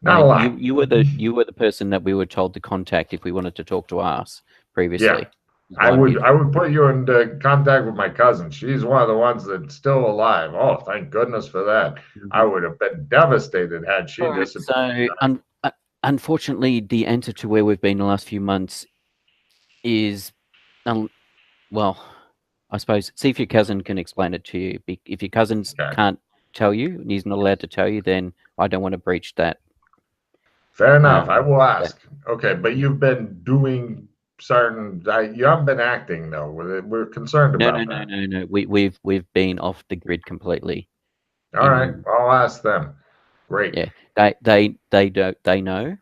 Not a lot. You were the person that we were told to contact if we wanted to talk to us Yeah. previously. I would put you into contact with my cousin. She's one of the ones that's still alive. Oh, thank goodness for that. I Mhm. would have been devastated had she All right. disappeared. So, unfortunately, the answer to where we've been the last few months is, um, well, I suppose, see if your cousin can explain it to you. If your cousins Okay. can't tell you, and he's not allowed to tell you, then I don't want to breach that. Fair enough. I Um, will that ask. Okay, but you've been doing certain. You haven't been acting though. We're concerned no, no, about no, that. no, no. We've been off the grid completely. All right, In I'll ask them. Great. Yeah, they don't they know.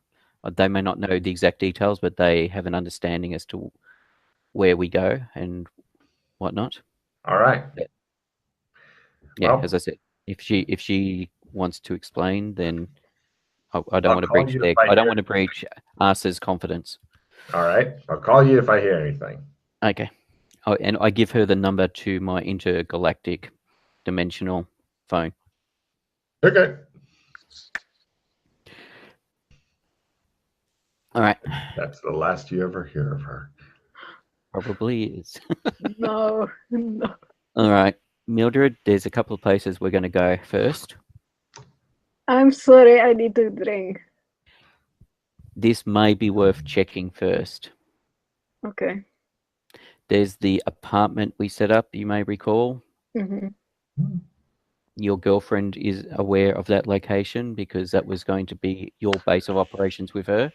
They may not know the exact details, but they have an understanding as to where we go and whatnot. All right. But yeah, as I Well, said, if she wants to explain, then I don't I'll want to call breach you if I I don't hear. want to breach Arsa's confidence. All right, I'll call you if I hear anything. Okay. Oh, and I give her the number to my intergalactic dimensional phone. Okay. All right. That's the last you ever hear of her. Probably is. No, no. All right. Mildred, there's a couple of places we're going to go first. I'm sorry, I need to drink. This may be worth checking first. Okay. There's the apartment we set up, you may recall. Mm-hmm. Your girlfriend is aware of that location because that was going to be your base of operations with her.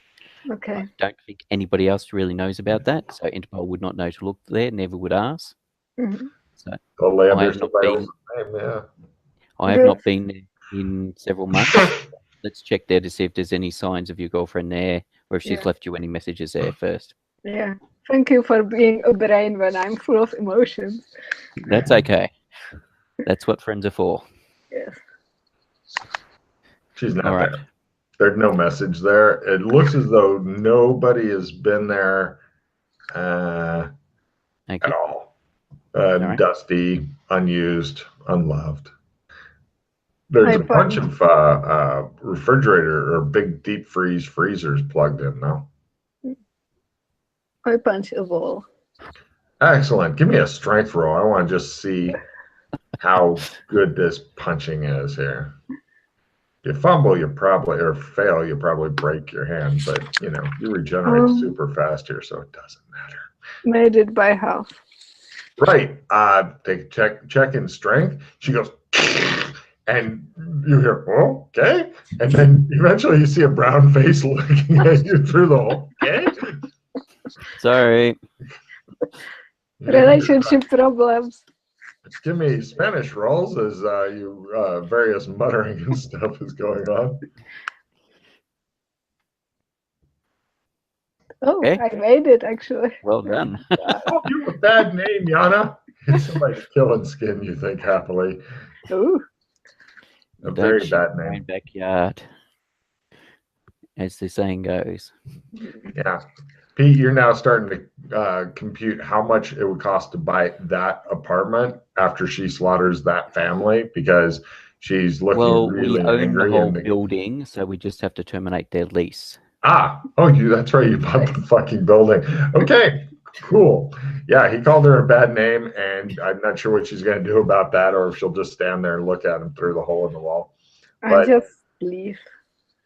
I Okay. don't think anybody else really knows about that, so Interpol would not know to look there, never would ask. Mm-hmm. So Totally I under have not somebody been else's name. Yeah. I have Good. not been there in several months. Let's check there to see if there's any signs of your girlfriend there or if she's Yeah. left you any messages there first. Yeah. Thank you for being a brain when I'm full of emotions. That's okay. That's what friends are for. Yes. She's All not right. there. There's no message there. It looks as though nobody has been there Thank at you. all. All right. Dusty, unused, unloved. There's I a bunch punch. of refrigerator or big deep freezers plugged in now. I punch a wall. Excellent. Give me a strength roll. I want to just see how good this punching is here. You fumble, you probably or fail, you probably break your hand, but you regenerate super fast here, so it doesn't matter. Made it by half. Right. Take check in strength. She goes, and you hear, oh, okay. And then eventually you see a brown face looking at you through the hole. Okay. Sorry. Relationship problems. Give me Spanish rolls as you various muttering and stuff is going on. Oh, Okay. I made it actually. Well done. Oh, you have a bad name, Yana. It's somebody killing skin, you think happily. Ooh. A You very don't shit bad in your own name. backyard, as the saying goes. Yeah. Pete, you're now starting to compute how much it would cost to buy that apartment after she slaughters that family because she's looking Well, we really own the angry. whole building, so we just have to terminate their lease. That's right. You bought the fucking building. Okay, cool. Yeah, he called her a bad name, and I'm not sure what she's going to do about that, or if she'll just stand there and look at him through the hole in the wall. I But just leave.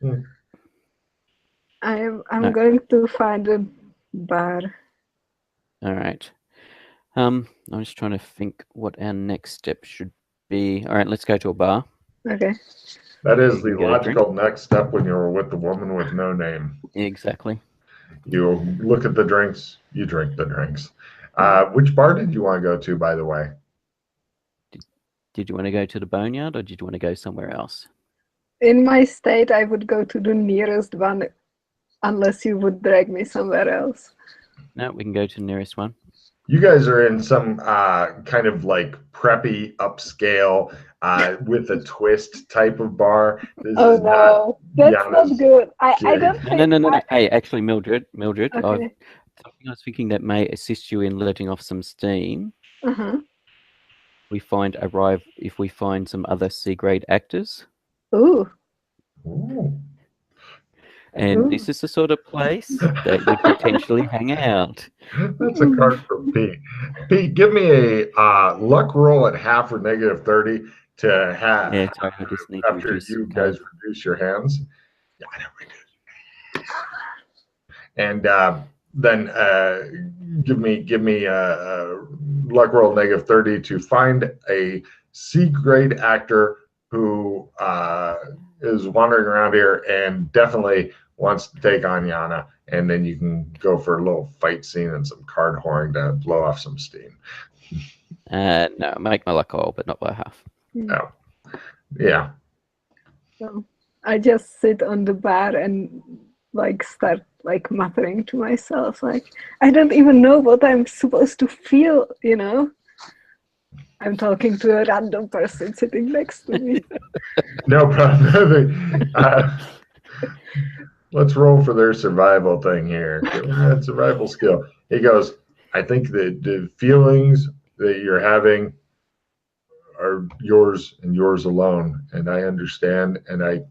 Hmm. I'm No. going to find a bar. All right. I'm just trying to think what our next step should be. All right, let's go to a bar. Okay. that is You the can get a drink. logical next step when you're with the woman with no name. Exactly. You look at the drinks, you drink the drinks. Which bar did you want to go to, by the way? Did you want to go to the Boneyard or did you want to go somewhere else? In my state, I would go to the nearest one unless you would drag me somewhere else. No, we can go to the nearest one. You guys are in some kind of like preppy upscale with a twist type of bar. This Oh is no, that's Yana's not good. I don't No, think. no. Hey, actually, Mildred, Okay. something I was thinking that may assist you in letting off some steam. Uh-huh. If we find some other C grade actors. Ooh. Ooh. And this is the sort of place that would potentially hang out. That's a card for Pete. Pete, give me a luck roll at half or -30 to have Yeah, sorry, I just need to after reduce you some guys cards. reduce your hands. Yeah, I know, reduce. And then give me a luck roll -30 to find a C-grade actor who is wandering around here and definitely wants to take on Yana, and then you can go for a little fight scene and some card whoring to blow off some steam. No, make my luck roll, but not by half. Oh, yeah. So I just sit on the bar and like start like muttering to myself, like I don't even know what I'm supposed to feel, you know. I'm talking to a random person sitting next to me. No problem. Let's roll for their survival thing here. Give me that survival skill. He goes, I think that the feelings that you're having are yours and yours alone. And I understand, and I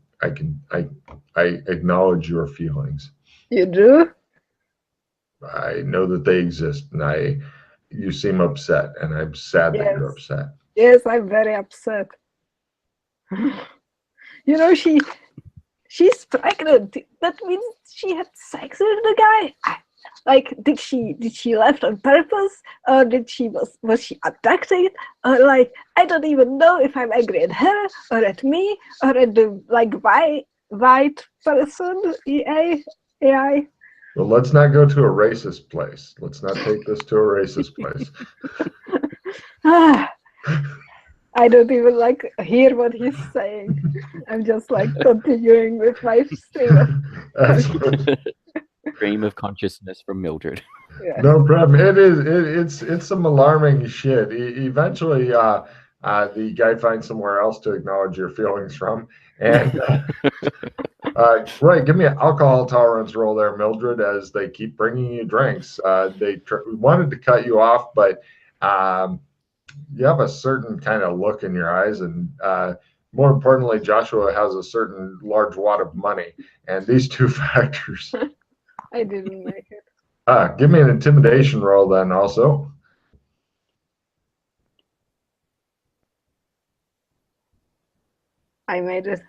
acknowledge your feelings. You do? I know that they exist, and you seem upset, and I'm sad that you're upset. Yes, I'm very upset. You know, she's pregnant. That means she had sex with the guy. Like, did she left on purpose, or was she abducted, or like I don't even know if I'm angry at her or at me or at the like white person AI. Well, let's not go to a racist place. Let's not take this to a racist place. I don't even like hear what he's saying. I'm just like continuing with my stream. Stream of consciousness from Mildred. Yeah. No problem. It's some alarming shit. Eventually, the guy finds somewhere else to acknowledge your feelings from, and right. Give me an alcohol tolerance roll there, Mildred, as they keep bringing you drinks. They wanted to cut you off, but you have a certain kind of look in your eyes, and more importantly, Joshua has a certain large wad of money, and these two factors. I didn't make it. Give me an intimidation roll then also. I made it.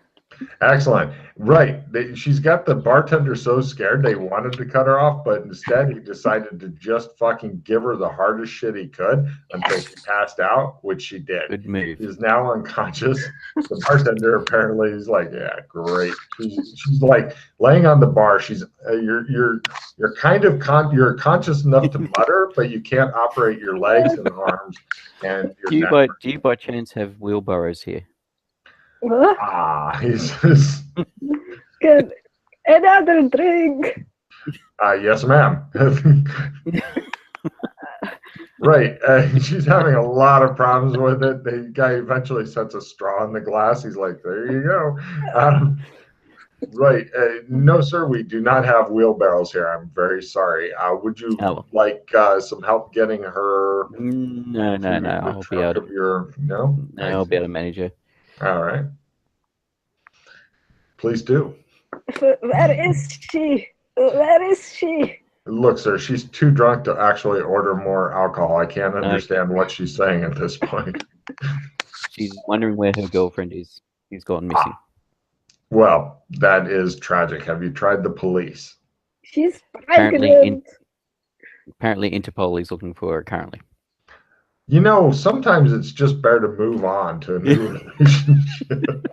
Excellent. Right. She's got the bartender so scared they wanted to cut her off, but instead he decided to just fucking give her the hardest shit he could until she passed out, which she did. Good move. She's now unconscious. The bartender apparently is like, yeah, great. She's like laying on the bar. She's you're kind of you're conscious enough to mutter, but you can't operate your legs and arms. And do you by chance have wheelbarrows here? What? He's Good. Another drink. Yes, ma'am. Right. She's having a lot of problems with it. The guy eventually sets a straw in the glass. He's like, there you go. Right. No, sir, we do not have wheelbarrows here. I'm very sorry. Would you like some help getting her? No. I'll be able to. No, I'll be able to manage her. All right. Please do. Where is she? Where is she? Look, sir, she's too drunk to actually order more alcohol. I can't understand what she's saying at this point. She's wondering where her girlfriend is. He's gone missing. Well, that is tragic. Have you tried the police? She's pregnant. Apparently Interpol is looking for her currently. You know, sometimes it's just better to move on to a new relationship.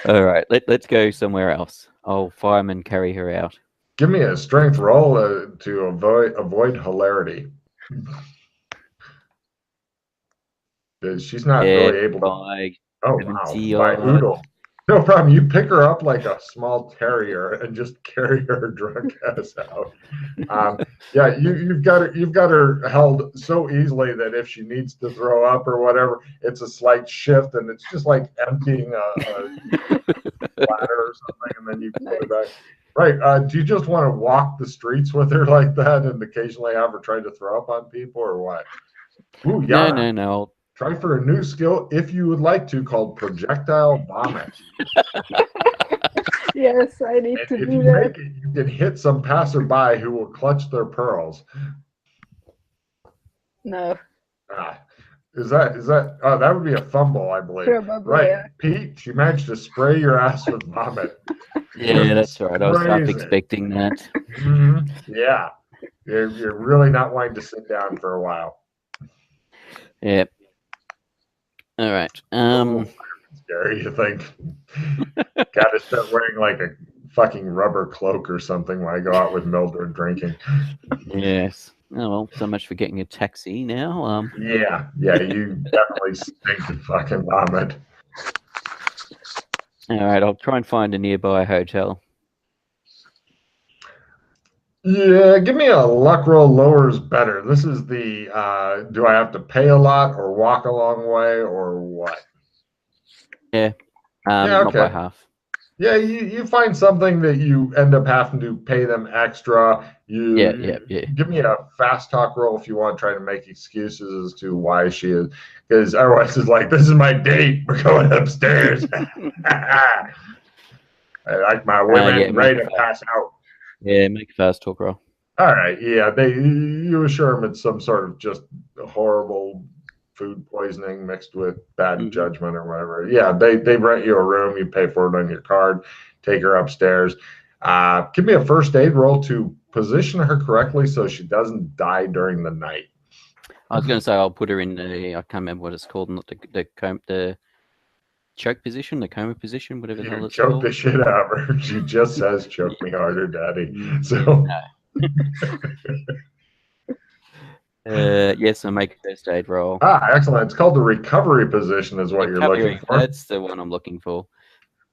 All right, let's go somewhere else. I'll fireman carry her out. Give me a strength roll to avoid hilarity. She's not really able to. Oh, wow. By oodle. No problem. You pick her up like a small terrier and just carry her drunk ass out. Yeah, you've got her held so easily that if she needs to throw up or whatever, it's a slight shift, and it's just like emptying a bladder or something, and then you put it back. Right. Do you just want to walk the streets with her like that and occasionally have her try to throw up on people, or what? Ooh, yeah. No. Try for a new skill if you would like to, called projectile vomit. Yes, I need And to if do you that. make it, you can hit some passerby who will clutch their pearls. No, Ah, is that? Oh, that would be a fumble, I believe. probably. Right, Yeah. Pete. She managed to spray your ass with vomit. Yeah, that's right. I was half Sprays it. expecting that. Yeah, you're really not wanting to sit down for a while. Yeah. All right. Scary, you think? Got to start wearing like a fucking rubber cloak or something when I go out with Mildred drinking. Yes. Oh well, so much for getting a taxi now. Yeah, you definitely stink of fucking vomit. All right, I'll try and find a nearby hotel. Yeah, give me a luck roll lower is better. This is the do I have to pay a lot or walk a long way or what? Yeah. Yeah, Not by okay. half. Yeah, you find something that you end up having to pay them extra. Yeah. Give me a fast talk roll if you want, trying to make excuses as to why she is, because otherwise it's like, this is my date. We're going upstairs. I like my women ready to pass out. Yeah, make a fast talk roll. All right, yeah, you assure them it's some sort of just horrible food poisoning mixed with bad judgment or whatever. Yeah, they rent you a room, you pay for it on your card, take her upstairs. Give me a first aid roll to position her correctly so she doesn't die during the night. I was going to say I'll put her in the, I can't remember what it's called, not the choke position, the coma position, whatever the hell it's choke called. the shit out of her. She just says, "Choke me harder, Daddy." So. Yes, I make a first aid roll. Excellent. It's called the recovery position, is what you're looking for. That's the one I'm looking for.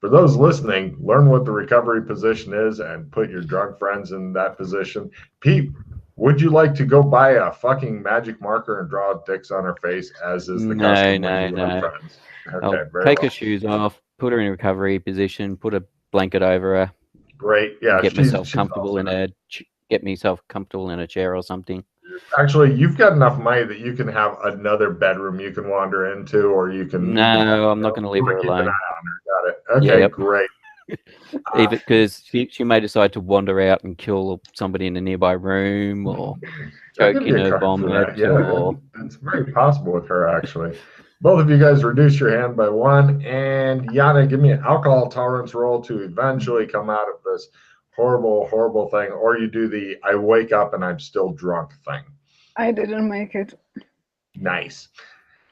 For those listening, learn what the recovery position is and put your drunk friends in that position. Pete, would you like to go buy a fucking magic marker and draw dicks on her face, as is the custom when you have friends? Okay, I'll take her shoes off, put her in a recovery position, put a blanket over her. Great, yeah. Get myself comfortable get myself comfortable in a chair or something. Actually, you've got enough money that you can have another bedroom you can wander into, or you can. No, I'm not going to leave her alone. Got it. Okay, great. Even because she may decide to wander out and kill somebody in a nearby room or choke in her vomit. Yeah, it's very possible with her, actually. Both of you guys reduce your hand by 1, and Yana, give me an alcohol tolerance roll to eventually come out of this horrible, horrible thing, or you do the I wake up and I'm still drunk thing. I didn't make it. Nice.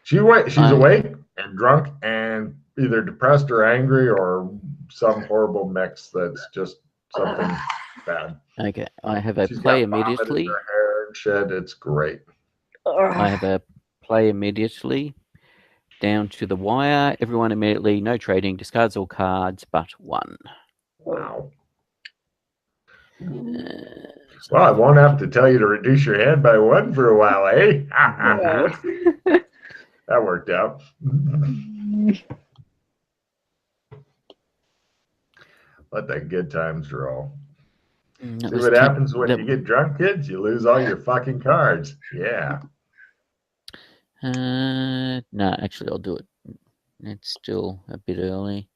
She's awake and drunk and either depressed or angry or some horrible mix that's just something bad. Okay, I have a play immediately. Her hair and shit. It's great. I have a play immediately. Down to the wire. Everyone immediately, no trading, discards all cards but 1. Wow. Well, I won't have to tell you to reduce your hand by 1 for a while, eh? That worked out. Let the good times roll. See what happens when you get drunk, kids? You lose all your fucking cards. Yeah. No, actually, I'll do it. It's still a bit early.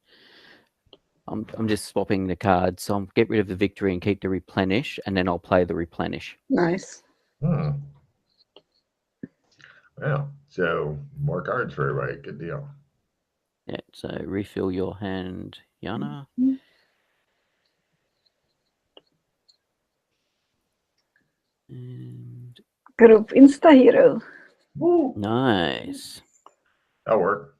I'm just swapping the cards, so I'll get rid of the victory and keep the replenish, and then I'll play the replenish. Nice. Well, so more cards for everybody. Good deal. Yeah, so refill your hand, Yana. And Group Insta Hero. Woo. Nice. That'll work.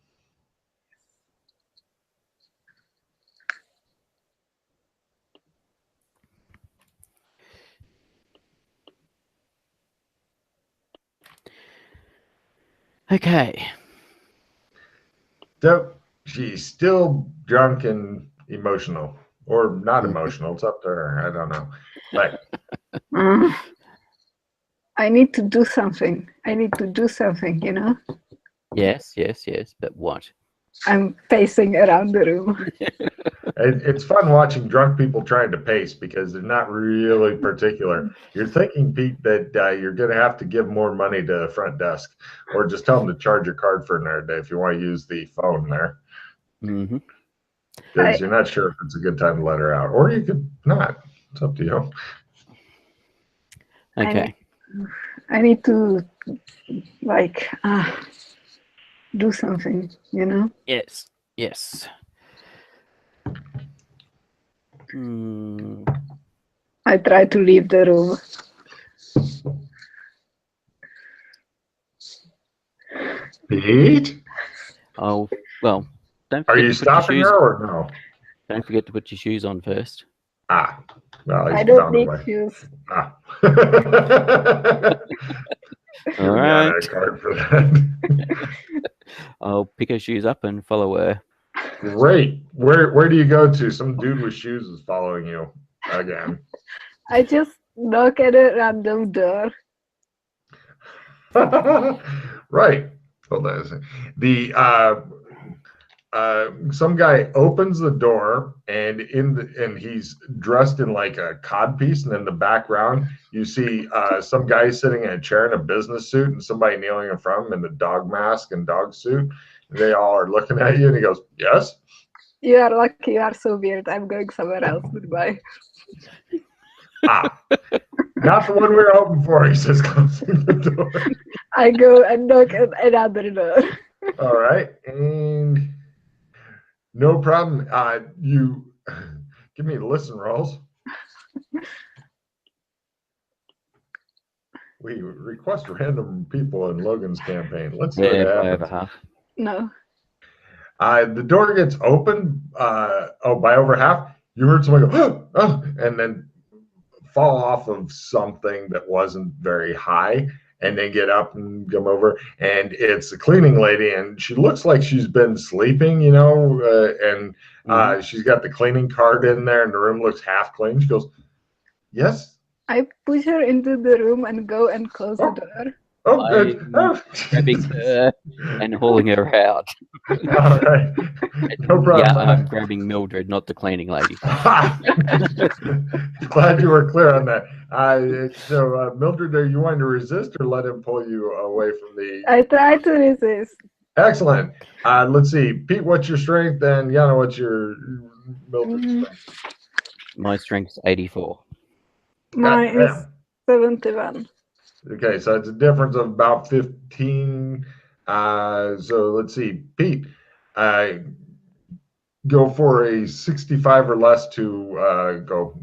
Okay. So she's still drunk and emotional, or not emotional. It's up to her. I don't know. But I need to do something. You know? Yes. But what? I'm pacing around the room. It's fun watching drunk people trying to pace because they're not really particular. You're thinking, Pete, that you're going to have to give more money to the front desk, or just tell them to charge your card for another day if you want to use the phone there. because you're not sure if it's a good time to let her out, or you could not. It's up to you. Okay. I need to do something, you know? Yes. Yes. Hmm. I try to leave the room. Pete, Oh, well, don't are forget you to put your stopping shoes her or no? Don't forget to put your shoes on first. Ah, well, I he's don't found a need way. shoes. Ah. All Give me on right. that card for that. I'll pick her shoes up and follow her. Great. Where do you go to? Some dude with shoes is following you again. I just knock at a random door. Right. Hold on a second. Some guy opens the door and he's dressed in like a codpiece, and in the background you see some guy sitting in a chair in a business suit and somebody kneeling in front of him in the dog mask and dog suit. And they all are looking at you, and he goes, "Yes." You are lucky. You are so weird. I'm going somewhere else. Goodbye. Ah, not the one we were hoping for. He says, closing the door. I go and knock at another door. All right, and no problem. You give me the listen rolls. We request random people in Logan's campaign. Let's see what By over happens. half. No. The door gets opened. By over half. You heard someone go, oh, and then fall off of something that wasn't very high, and then get up and come over. And it's a cleaning lady, and she looks like she's been sleeping, and she's got the cleaning cart in there, and the room looks half clean. She goes, "Yes." I push her into the room and go and close the door. Oh, good. Grabbing her and hauling her out. All right. No problem. Yeah, I'm grabbing Mildred, not the cleaning lady. Glad you were clear on that. So, Mildred, are you wanting to resist or let him pull you away from the... I try to resist. Excellent. Let's see. Pete, what's your strength? And Yana, what's your Mildred's strength? My strength's 84. Mine is 71. Okay, so it's a difference of about 15. So let's see. Pete, go for a 65 or less to go.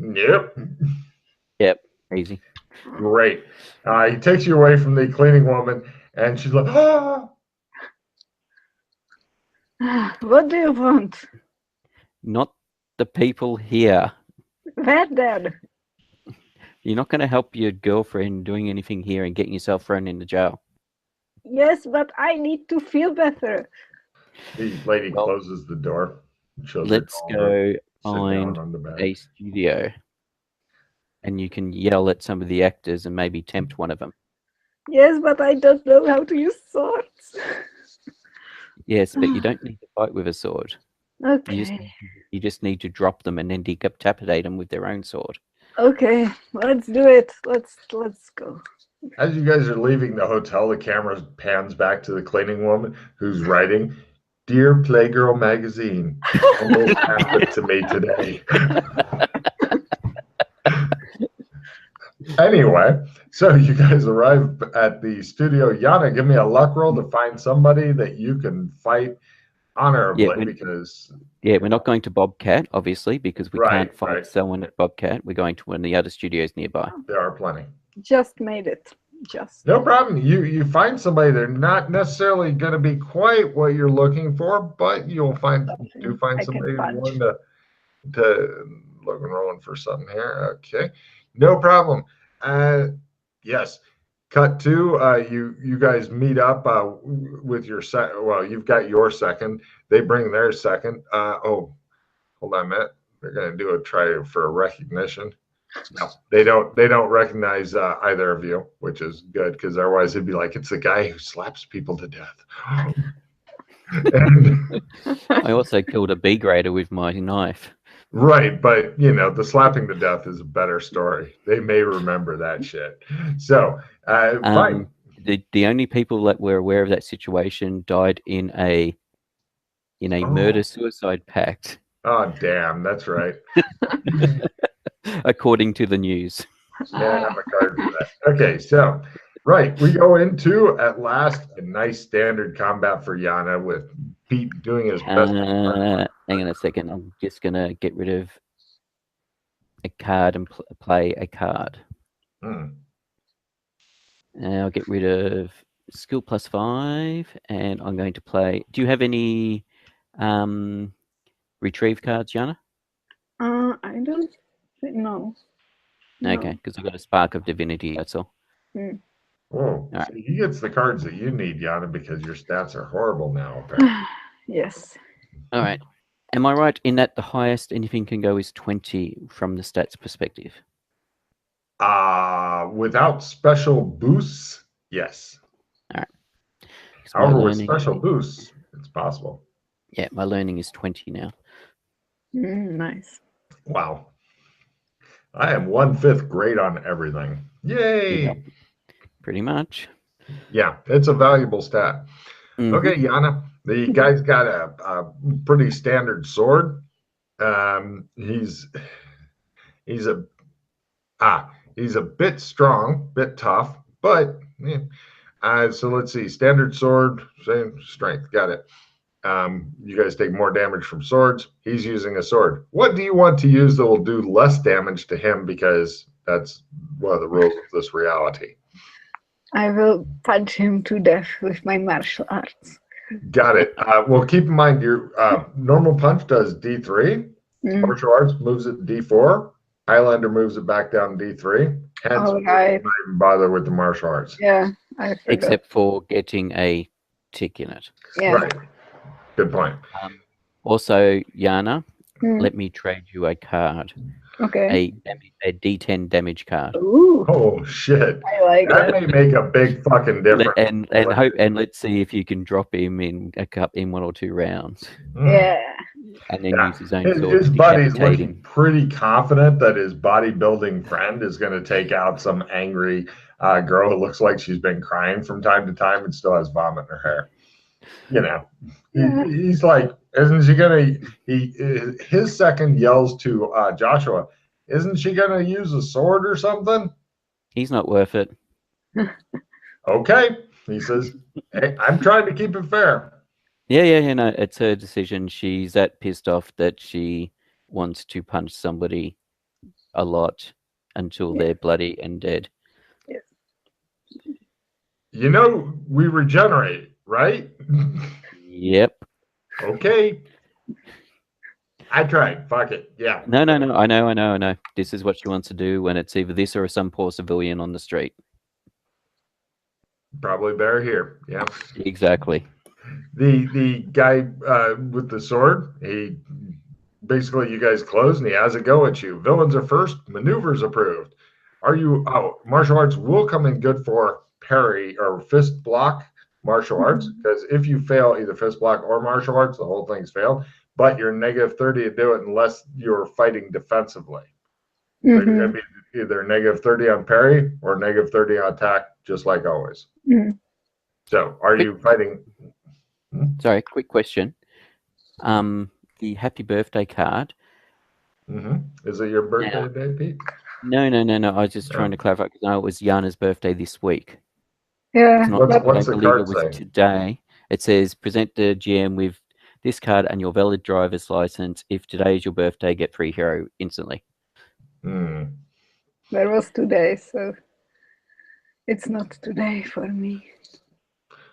Yep, easy. Great. He takes you away from the cleaning woman, and she's like, "Ah!" What do you want? Not the people here. Where then? You're not going to help your girlfriend doing anything here and getting yourself thrown into jail. Yes, but I need to feel better. The lady closes the door. Let's go find a studio, and you can yell at some of the actors and maybe tempt one of them. Yes, but I don't know how to use swords. Yes, but you don't need to fight with a sword. Okay. You just need to drop them and then decapitate them with their own sword. Okay, let's do it. Let's go. As you guys are leaving the hotel, the camera pans back to the cleaning woman who's writing, "Dear Playgirl Magazine, almost happened to me today." Anyway, so you guys arrive at the studio. Yana, give me a luck roll to find somebody that you can fight honorably, because... Yeah, we're not going to Bobcat, obviously, because we can't fight right. someone at Bobcat. We're going to one of the other studios nearby. There are plenty. Just made it. No problem. You find somebody. They're not necessarily going to be quite what you're looking for, but you'll find somebody willing to look and rolling for something here. Okay, no problem. Yes. Cut to you guys meet up with your second. Well, you've got your second. They bring their second. Hold on a minute. They're going to do a try for a recognition. No, they don't recognize either of you, which is good, because otherwise it'd be like, it's the guy who slaps people to death. And, I also killed a B grader with my knife. Right, but the slapping to death is a better story. They may remember that shit. So, fine. The only people that were aware of that situation died in a murder-suicide pact. Oh, damn. That's right. According to the news. Yeah, I have a card for that. Okay, so, right. We go into, at last, a nice standard combat for Yana with Pete doing his best. Hang on a second. I'm just going to get rid of a card and play a card. Hmm. I'll get rid of skill +5, and I'm going to play. Do you have any retrieve cards, Yana? I don't know. No. Okay, because I've got a Spark of Divinity, that's all. Mm. Whoa. All So he gets the cards that you need, Yana, because your stats are horrible now, apparently. Yes. All right. Am I right in that the highest anything can go is 20 from the stats perspective? Without special boosts, yes. All right. However, with special boosts, it's possible. Yeah, my learning is 20 now. Nice. Wow. I am 1/5 great on everything. Yay! Yeah, pretty much. Yeah, it's a valuable stat. Mhm. Okay, Yana, the guy's got a pretty standard sword. He's a bit strong, bit tough, but so let's see. Standard sword, same strength. Got it. You guys take more damage from swords. He's using a sword. What do you want to use that will do less damage to him? Because that's one of the rules of this reality. I will punch him to death with my martial arts. Got it. Well, keep in mind your normal punch does D3. Martial arts moves it to D4. Highlander moves it back down to D3. Hence, right. not even bother with the martial arts. Yeah, I forgot. Except for getting a tick in it. Yeah. Right. Good point. Also, Yana, let me trade you a card. Okay. A D10 damage card. Ooh. Oh shit! I like that. that. May make a big fucking difference. And let's see if you can drop him in in 1 or 2 rounds. Yeah. And then use his own sword. His to buddy's decapitate looking him. pretty confident that his bodybuilding friend is going to take out some angry girl who looks like she's been crying from time to time and still has vomit in her hair. You know, he's like, isn't she gonna? His second yells to Joshua, isn't she gonna use a sword or something? He's not worth it. Okay, he says, hey, I'm trying to keep it fair. Yeah, no, it's her decision. She's that pissed off that she wants to punch somebody a lot until they're bloody and dead. Yes. You know, we regenerate, right? Yep. Okay. I tried. Fuck it. Yeah. No. I know. This is what she wants to do when it's either this or some poor civilian on the street. Probably better here. Yeah. Exactly. The guy with the sword, he basically, you guys close and he has a go at you. Villains are first, maneuvers approved. Martial arts will come in good for parry or fist block martial arts, because if you fail either fist block or martial arts, the whole thing's failed. But you're -30 to do it unless you're fighting defensively. So you're going to be either -30 on parry or -30 on attack, just like always. So are you fighting? Sorry, quick question. The happy birthday card. Is it your birthday day, Pete? No. I was just trying to clarify because I know it was Yana's birthday this week. Yeah. What's the card say? Today. It says present the GM with this card and your valid driver's license. If today is your birthday, get free hero instantly. There was today, so it's not today for me.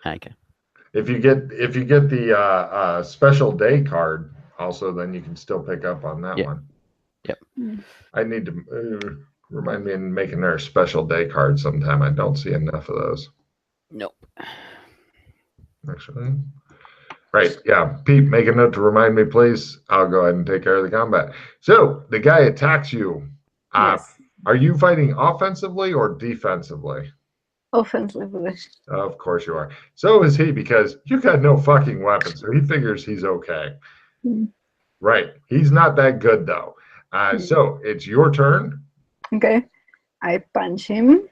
Okay. If you get the special day card, also, then you can still pick up on that one. Yep. I need to remind me in making their special day card sometime. I don't see enough of those. Nope. Actually. Right. Yeah. Pete, make a note to remind me, please. I'll go ahead and take care of the combat. So the guy attacks you. Yes. Are you fighting offensively or defensively? Offensively. Of course you are. So is he, because you got no fucking weapons. So he figures he's okay. Right. He's not that good, though. So it's your turn. Okay. I punch him.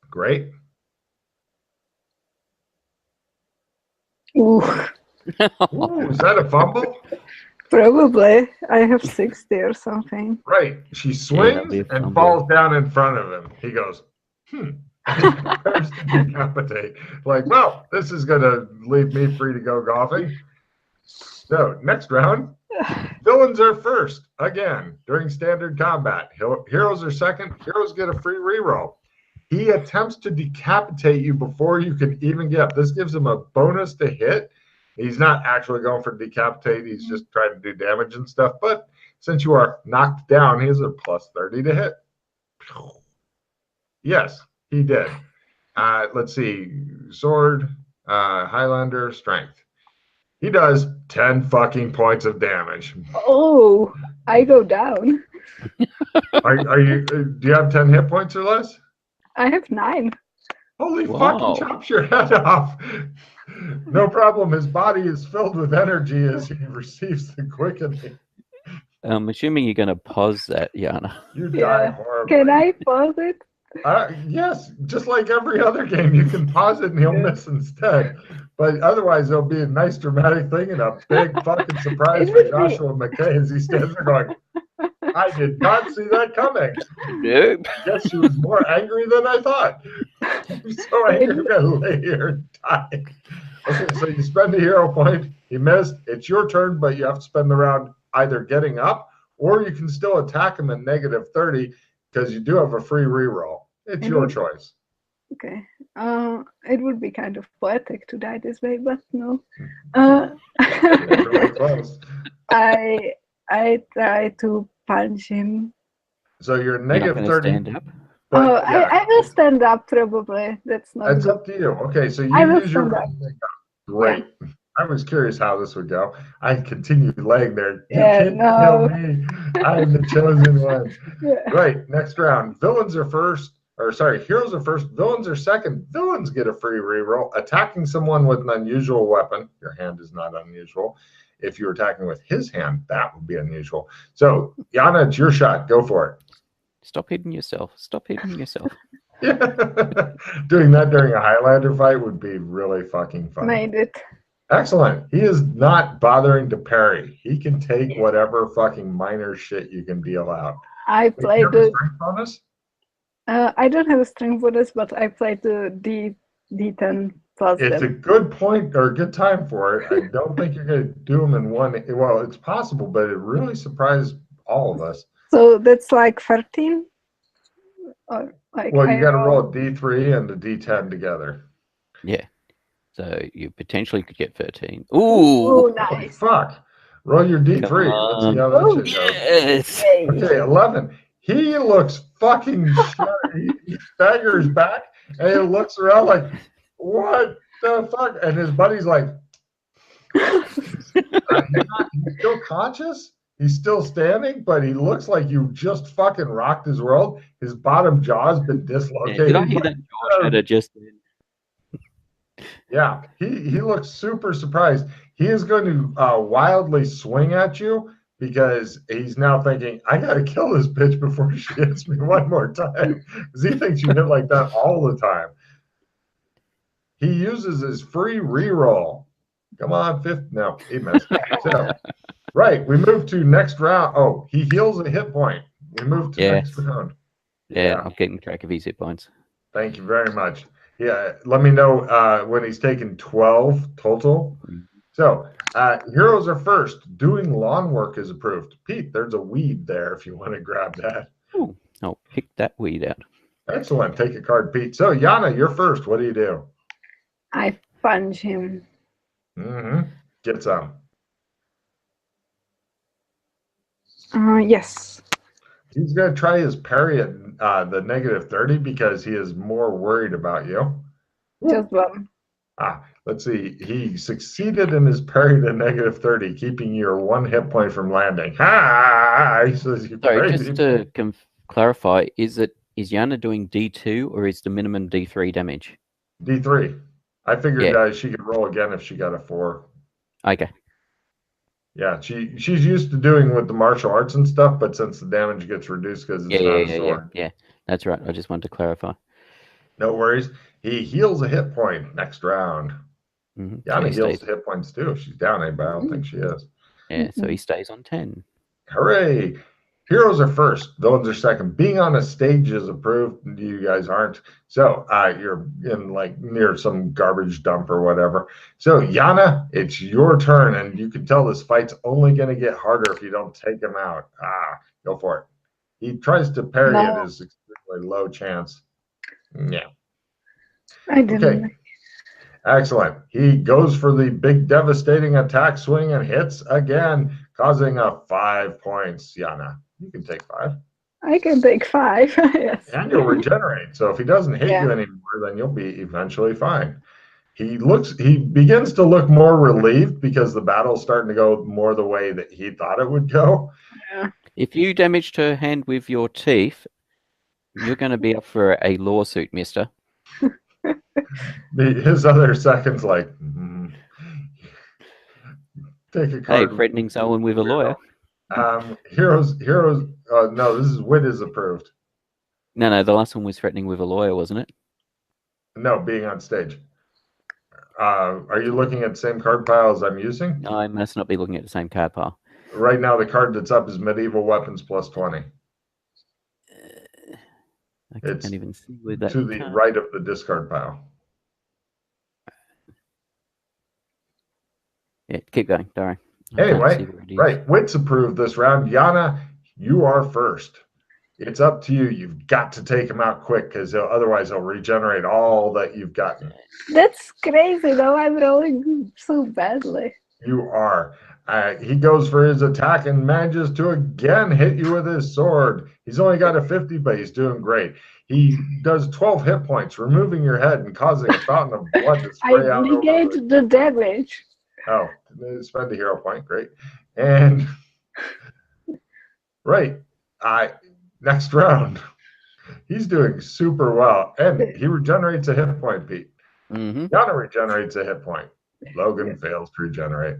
Great. Ooh. Ooh, is that a fumble? Probably. I have 60 or something. Right. She that'll swings be a and fun falls down in front of him. He goes, And he prepares to decapitate. Like, well, this is going to leave me free to go golfing. So, next round, villains are first. Again, during standard combat. Heroes are second. Heroes get a free reroll. He attempts to decapitate you before you can even get up. This gives him a bonus to hit. He's not actually going for decapitate. He's just trying to do damage and stuff. But since you are knocked down, he has a plus 30 to hit. Yes, he did. Let's see. Sword, Highlander, strength. He does 10 fucking points of damage. Oh, I go down. Are you? Do you have 10 hit points or less? I have 9. Holy Wow. fucking chops your head off. No problem. His body is filled with energy as he receives the quickening. I'm assuming you're going to pause that, Yana. You Yeah. die horribly. Can I pause it? Yes, just like every other game, you can pause it and he'll miss instead. But otherwise, there'll be a nice dramatic thing and a big fucking surprise It for would be- Joshua McKay as he stands there going, I did not see that coming. Nope. Guess she was more angry than I thought. She's so angry, I'm going to lay here and die. Okay, so you spend a hero point. He missed. It's your turn, but you have to spend the round either getting up or you can still attack him at negative 30 because you do have a free reroll. It's your choice. Okay. It would be kind of poetic to die this way, but no. Really close. I try to punch him. So you're You're not negative going to 30. stand up? But Oh, yeah, I will stand up probably. That's not it's good. up to you. Okay, so I you will use your stand up. Great. I was curious how this would go. I continued laying there. You Yeah, can't no. kill me. I am the chosen one. Yeah. Right. Next round. Villains are first. Or sorry, heroes are first. Villains are second. Villains get a free reroll. Attacking someone with an unusual weapon. Your hand is not unusual. If you're attacking with his hand, that would be unusual. So, Yana, it's your shot. Go for it. Stop hitting yourself. Stop hitting yourself. Yeah. Doing that during a Highlander fight would be really fucking fun. Made it. Excellent. He is not bothering to parry. He can take whatever fucking minor shit you can deal out. I Do you played have a the. strength bonus? I don't have a strength bonus, but I played the D10 plus It's a them. good point or a good time for it. I don't think you're going to do them in one. Well, it's possible, but it really surprised all of us. So that's like 13. Or like Well, you I got to roll a D3 and a D10 together. Yeah. So you potentially could get 13. Ooh. Oh, Holy nice. fuck. Roll your D3. Come Let's see how on. that shit goes. Yes. Yay. Okay, 11. He looks fucking shattered. He staggers back and he looks around like, what the fuck? And his buddy's like, he's still conscious. He's still standing, but he looks like you just fucking rocked his world. His bottom jaw's been Yeah, dislocated. did I hear that jaw shatter just then? Yeah, he looks super surprised. He is going to wildly swing at you because he's now thinking, I got to kill this bitch before she hits me one more time. Because he thinks you hit like that all the time. He uses his free reroll. Come on, fifth. No, he missed. So, right, we move to next round. Oh, he heals a hit point. We move to Yes. next round. Yeah, I'm getting track of his hit points. Thank you very much. Yeah, let me know when he's taken 12 total. So, heroes are first. Doing lawn work is approved. Pete, there's a weed there if you want to grab that. Ooh, I'll pick that weed out. Excellent. Take a card, Pete. So, Yana, you're first. What do you do? I punch him. Mm-hmm. Get some. Yes. He's going to try his parry at the negative 30 because he is more worried about you. Just one. Let's see. He succeeded in his parry to negative 30, keeping your one hit point from landing. Ha! He says you Sorry, parried just him. to clarify, is Yana doing D2 or is the minimum D3 damage? D3. I figured Yeah. she could roll again if she got a 4. Okay. Yeah, she's used to doing with the martial arts and stuff, but since the damage gets reduced because it's not a sword. Yeah. That's right. I just wanted to clarify. No worries. He heals a hit point next round. Mm-hmm. Yana heals hit points too. If she's down, but I don't think she is. Yeah, so he stays on 10. Hooray! Heroes are first, villains are second. Being on a stage is approved. You guys aren't. So you're in like near some garbage dump or whatever. So Yana, it's your turn, and you can tell this fight's only going to get harder if you don't take him out. Go for it. He tries to parry No. it, is extremely low chance. Yeah. I didn't. Okay. Excellent. He goes for the big devastating attack swing and hits again, causing a 5 points. Yana, you can take 5. I can take 5. Yes. And you'll regenerate. So if he doesn't hit Yeah. you anymore, then you'll be eventually fine. He begins to look more relieved because the battle's starting to go more the way that he thought it would go. Yeah. If you damaged her hand with your teeth, you're going to be up for a lawsuit, mister. His other second's like, take a card. Hey, threatening someone with a lawyer. Heroes. No, this is wit is approved. No, the last one was threatening with a lawyer, wasn't it? No, being on stage. Are you looking at the same card pile as I'm using? I must not be looking at the same card pile. Right now, the card that's up is medieval weapons plus 20. I can't even see where that to the right of the discard pile. Yeah, keep going. Sorry. Anyway, right. Wits approved this round. Yana, you are first. It's up to you. You've got to take him out quick because otherwise he'll regenerate all that you've gotten. That's crazy, though. I'm rolling so badly. You are. He goes for his attack and manages to again hit you with his sword. He's only got a 50, but he's doing great. He does 12 hit points, removing your head and causing a fountain of blood to spray out. I negate the damage. Oh, spend a hero point. Great. And right. Next round. He's doing super well. And he regenerates a hit point, Pete. Yana regenerates a hit point. Logan fails to regenerate.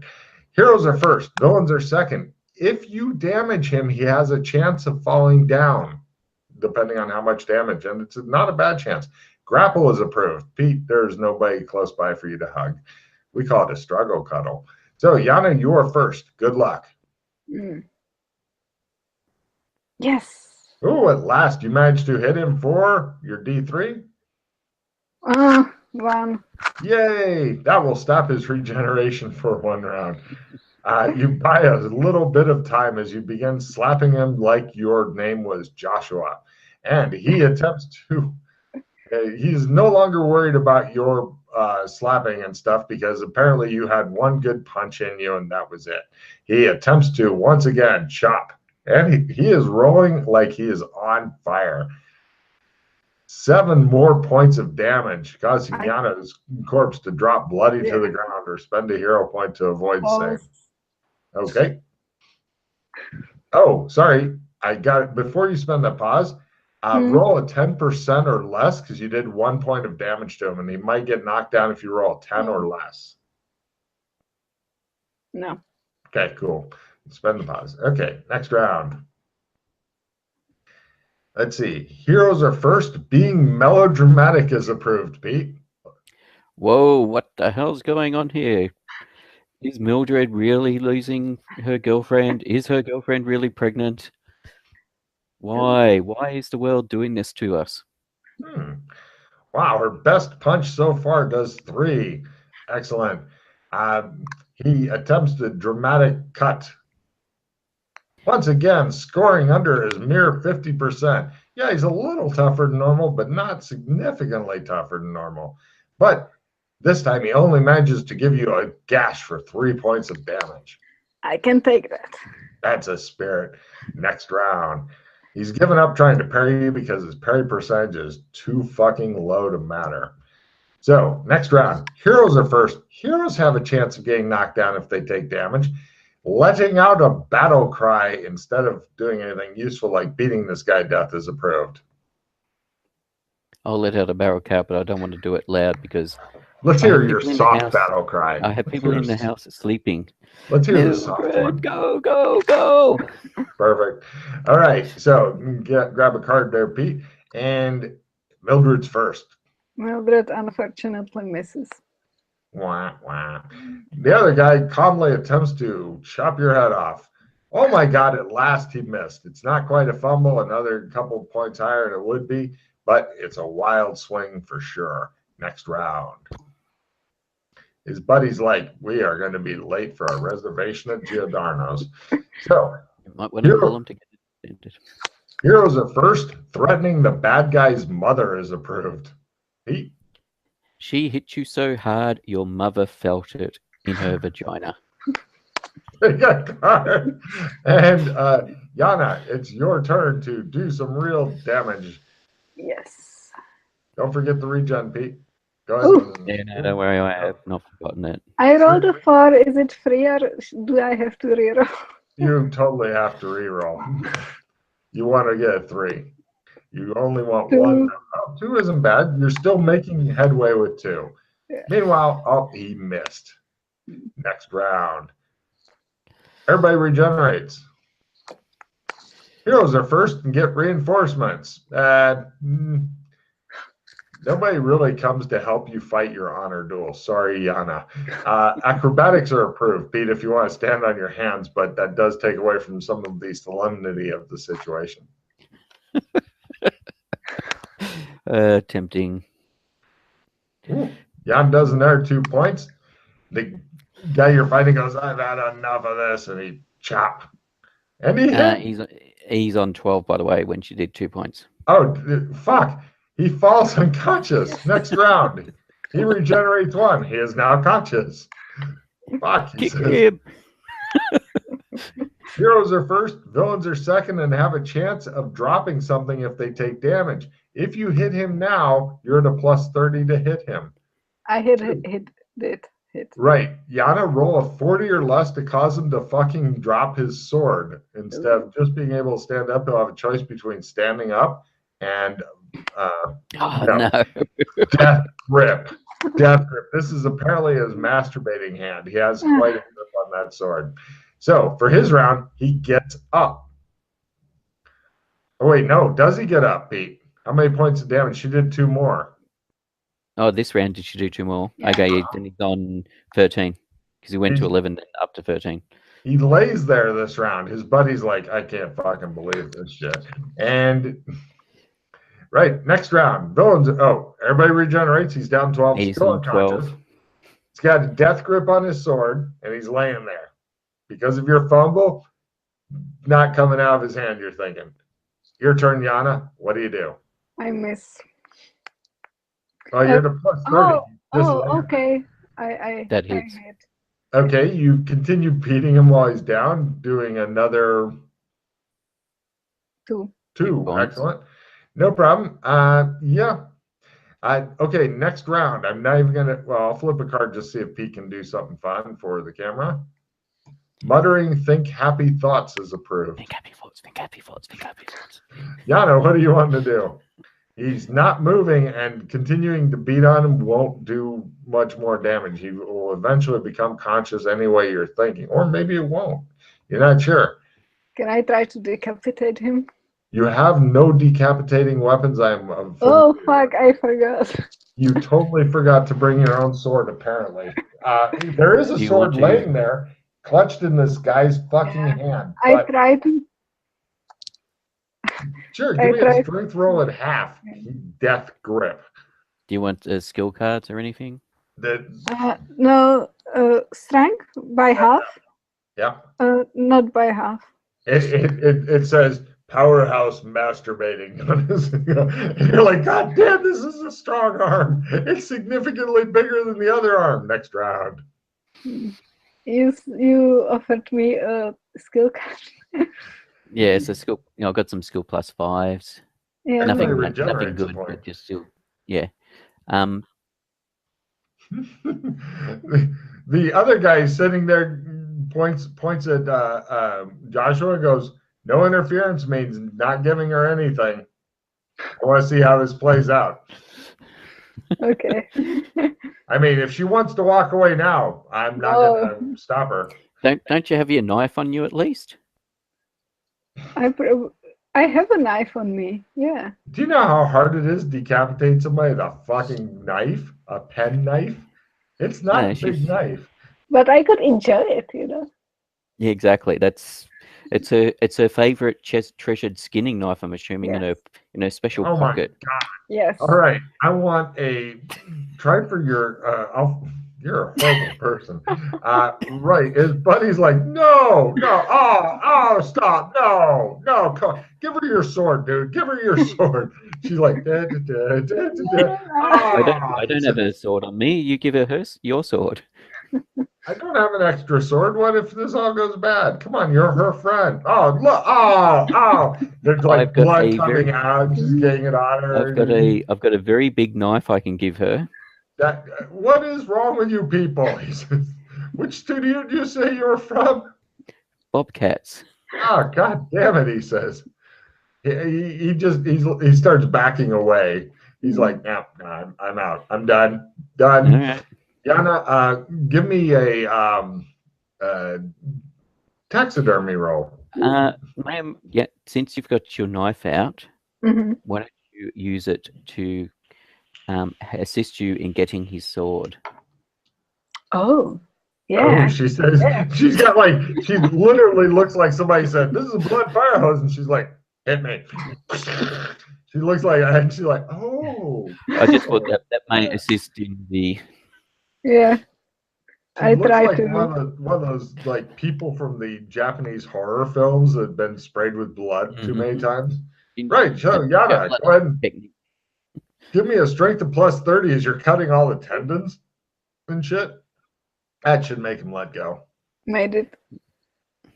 Heroes are first. Villains are second. If you damage him, he has a chance of falling down, depending on how much damage. And it's not a bad chance. Grapple is approved. Pete, there's nobody close by for you to hug. We call it a struggle cuddle. So, Yana, you are first. Good luck. Yes. Oh, at last you managed to hit him for your D3. 1. Yay! That will stop his regeneration for 1 round. You buy a little bit of time as you begin slapping him like your name was Joshua. And he attempts to... he's no longer worried about your slapping and stuff because apparently you had 1 good punch in you and that was it. He attempts to once again chop. And he is rolling like he is on fire. 7 more points of damage, causing Yana's corpse to drop bloody to the ground or spend a hero point to avoid save. Okay. Oh, sorry. I got it. Before you spend that pause, roll a 10% or less because you did 1 point of damage to him, and he might get knocked down if you roll 10 or less. No. Okay, cool. Spend the pause. Okay, next round. Let's see. Heroes are first. Being melodramatic is approved, Pete. Whoa, what the hell's going on here? Is Mildred really losing her girlfriend? Is her girlfriend really pregnant? Why? Why is the world doing this to us? Wow, her best punch so far does 3. Excellent. He attempts a dramatic cut. Once again, scoring under his mere 50%. Yeah, he's a little tougher than normal, but not significantly tougher than normal. But this time he only manages to give you a gash for 3 points of damage. I can take that. That's a spirit. Next round. He's given up trying to parry you because his parry percentage is too fucking low to matter. So, next round. Heroes are first. Heroes have a chance of getting knocked down if they take damage. Letting out a battle cry instead of doing anything useful like beating this guy to death is approved. I'll let out a barrel cry, but I don't want to do it loud because... Let's hear your soft battle cry. I have people in the house sleeping. Let's hear the soft one. Go, go, go! Perfect. All right, so grab a card there, Pete. And Mildred's first. Mildred unfortunately misses. Wah, wah. The other guy calmly attempts to chop your head off. Oh my God, at last he missed. It's not quite a fumble, another couple points higher than it would be, but it's a wild swing for sure. Next round. His buddy's like, we are going to be late for our reservation at Giordano's. So, You might want to call him to get it extended. heroes are first. Threatening the bad guy's mother is approved. Pete. She hit you so hard, your mother felt it in her vagina. They got card. And Yana, it's your turn to do some real damage. Yes. Don't forget the regen, Pete. Go ahead. Yeah, no, don't worry, I have not forgotten it. I rolled a 4. Is it free or do I have to reroll? You totally have to reroll. You want to get a 3. You only want 2. 1. Oh, 2 isn't bad. You're still making headway with 2. Yeah. Meanwhile, oh, he missed. Next round. Everybody regenerates. Heroes are first and get reinforcements. Nobody really comes to help you fight your honor duel. Sorry, Yana. Acrobatics are approved, Pete, if you want to stand on your hands, but that does take away from some of the solemnity of the situation. Tempting. Ooh, Jan does another 2 points. The guy you're fighting goes, I've had enough of this, and he chop. And he hit. He's on 12, by the way, when she did 2 points. Oh, fuck. He falls unconscious. Next round. He regenerates 1. He is now conscious. Fuck, he Kick says. him. Heroes are first, villains are second, and have a chance of dropping something if they take damage. If you hit him now, you're at a plus 30 to hit him. I hit. Right. Yana, roll a 40 or less to cause him to fucking drop his sword. Instead of just being able to stand up, he'll have a choice between standing up and no. death grip. Death grip. This is apparently his masturbating hand. He has quite a grip on that sword. So for his round, he gets up. Oh wait, no. Does he get up, Pete? How many points of damage? She did 2 more. Oh, this round did she do 2 more? Yeah. Okay, then he's on 13 because he went to 11 then up to 13. He lays there this round. His buddy's like, I can't fucking believe this shit. And right, next round. Villains. Oh, everybody regenerates. He's down 12. He's Still on 12. unconscious. He's got a death grip on his sword, and he's laying there. Because of your fumble, not coming out of his hand, you're thinking. Your turn, Yana. What do you do? I miss. Oh, you're at a plus 30. Okay. I That hits. I hit. Okay, you continue beating him while he's down, doing another 2. 2. points. Excellent. No problem. Yeah. Okay, next round. I'm not even gonna. Well, I'll flip a card just see if Pete can do something fun for the camera. Muttering, think happy thoughts is approved. Think happy thoughts, think happy thoughts, think happy thoughts. Yana, what do you want to do? He's not moving, and continuing to beat on him won't do much more damage. He will eventually become conscious any way you're thinking, or maybe it won't. You're not sure. Can I try to decapitate him? You have no decapitating weapons. Oh fuck! I forgot. You totally forgot to bring your own sword, apparently. There is a sword laying there, clutched in this guy's fucking hand. I tried. Sure, give me a strength roll at half. Death grip. Do you want skill cards or anything? No, strength by half. Yeah. Not by half. It says powerhouse masturbating. You're like, God damn, this is a strong arm. It's significantly bigger than the other arm. Next round. You offered me a skill card. Yeah, it's a skill. I've got some skill plus 5s. Yeah, Nothing regenerates good, a point. but just still, yeah. The other guy sitting there points at Joshua and goes, no interference means not giving her anything. I want to see how this plays out. Okay. I mean, if she wants to walk away now, I'm not going to stop her. Don't you have your knife on you at least? I have a knife on me. Yeah. Do you know how hard it is to decapitate somebody with a fucking knife? A pen knife? It's not Yeah, a big knife. But I could enjoy it, you know. Yeah, exactly. It's her favorite treasured skinning knife. I'm assuming Yes. in her special Oh my pocket. God. Yes. All right. I want try for your, you're a horrible person. Right. His buddy's like, no, stop. No, give her your sword, dude. Give her your sword. She's like, da, da, da, da, da, da. I don't have a sword on me. You give her your sword. I don't have an extra sword. What if this all goes bad? Come on, you're her friend. Oh, look. Oh. There's like I've got blood a coming out. She's getting it on her. I've got a very big knife I can give her. What is wrong with you people? He says, which studio do you say you're from? Bobcats. Oh, God damn it, he says. He starts backing away. He's like, no, I'm out. I'm done. All right. Yana, give me a taxidermy roll. Ma'am, yeah, since you've got your knife out, Mhm. why don't you use it to assist you in getting his sword? Oh, Oh, yeah. she says she's got she literally looks like somebody said, this is a blood fire hose, and she's like, hit me. She looks like, and she's like, oh. I just thought that may assist in the. Yeah. She I looks try like to. one of those like people from the Japanese horror films that have been sprayed with blood too many times. Right, so Yana, go ahead and give me a strength of plus 30 as you're cutting all the tendons and shit. That should make him let go. Made it.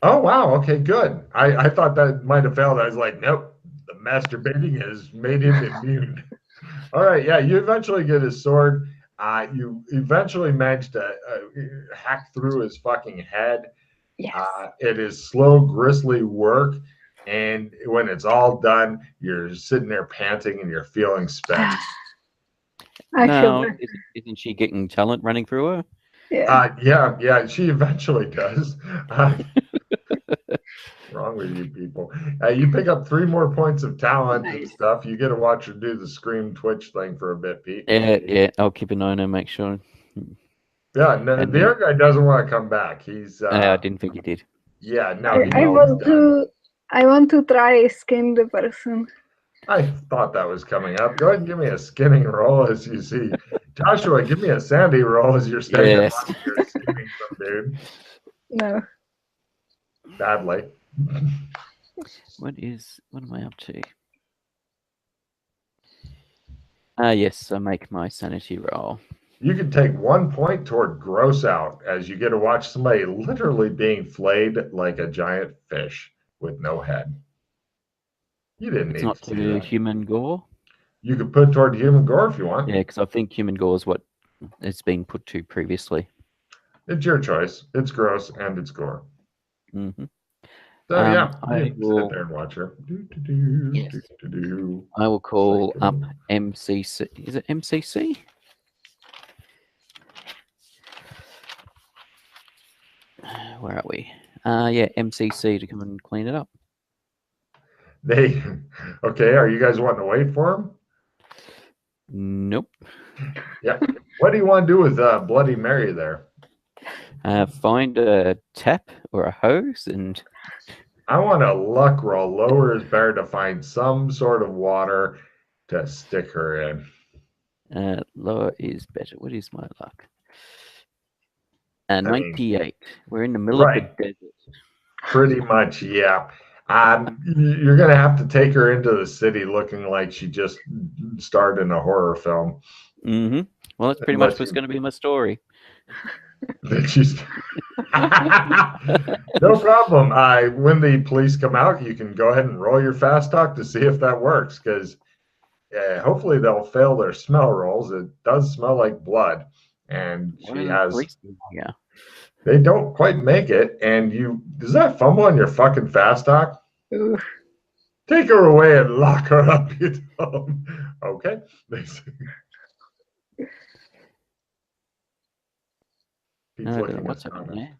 Oh, wow. Okay, good. I thought that might have failed. I was like, nope, the masturbating has made him immune. All right, yeah, you eventually get his sword. You eventually manage to hack through his fucking head. Yes. It is slow, gristly work. And when it's all done, you're sitting there panting and you're feeling spent. I feel No, that. isn't she getting talent running through her? Yeah. Yeah, she eventually does. Wrong with you people? You pick up 3 more points of talent and stuff. You get to watch her do the scream twitch thing for a bit, Pete. Yeah. I'll keep an eye on her, make sure. Yeah, no, And the other guy doesn't want to come back. He's I didn't think you did. yeah, no, I want to try skin the person. I thought that was coming up. Go ahead and give me a skinning roll as you see. Joshua, give me a sandy roll as you're standing there Yes. watching you're skinning some dude. No. Badly. What am I up to? Yes, I make my sanity roll. You can take 1 point toward gross out as you get to watch somebody literally being flayed like a giant fish with no head. You didn't It's need not to see to that. human gore. You could put toward human gore if you want. Yeah, because I think human gore is what it's been put to previously. It's your choice. It's gross and it's gore. Mm-hmm. So yeah, I you will, sit there and watch her. Yes. I will call up MCC. Is it MCC? Where are we? Yeah, MCC to come and clean it up. Okay, are you guys wanting to wait for him? Nope. Yeah. What do you want to do with Bloody Mary there? Find a tap or a hose and. I want a luck roll. Lower is better to find some sort of water to stick her in. Lower is better. What is my luck? 98. We're in the middle of the desert. Pretty much, yeah. You're gonna have to take her into the city looking like she just starred in a horror film. Mm-hmm. Well, that's pretty much what's going to be my story. No problem. When the police come out, you can go ahead and roll your fast talk to see if that works, because hopefully they'll fail their smell rolls. It does smell like blood, and she has. Yeah. They don't quite make it, and does that fumble on your fucking fast talk? Oof. Take her away and lock her up, you tell them. Okay. No, I don't know what's happening there.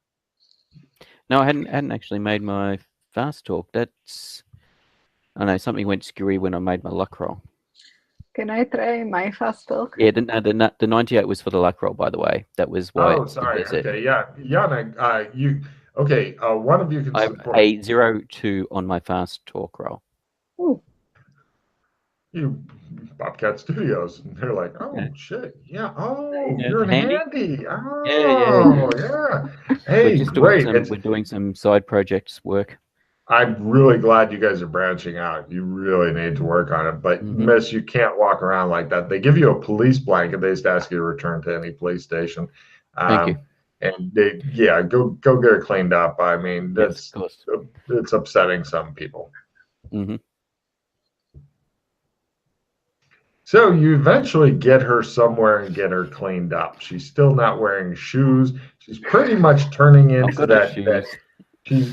No, I hadn't actually made my fast talk. That's. I know something went skewy when I made my luck roll. Can I try my fast talk? Yeah, the 98 was for the luck roll, by the way. That was why Oh, it's the sorry. visit. Okay, yeah, Yana, you okay? One of you can I have support a 0-2 on my fast talk roll. Ooh. you, Bobcat Studios, and they're like, oh Yeah. shit, yeah, oh, Yeah, you're in handy. handy, Yeah. oh yeah. Hey, great. We're doing some side projects work. I'm really glad you guys are branching out. You really need to work on it. But Miss, you can't walk around like that. They give you a police blanket. They just ask you to return to any police station. Thank you. And go get it cleaned up. I mean, Yes, of course. it's upsetting some people. Mm-hmm. So you eventually get her somewhere and get her cleaned up. She's still not wearing shoes. She's pretty much turning into that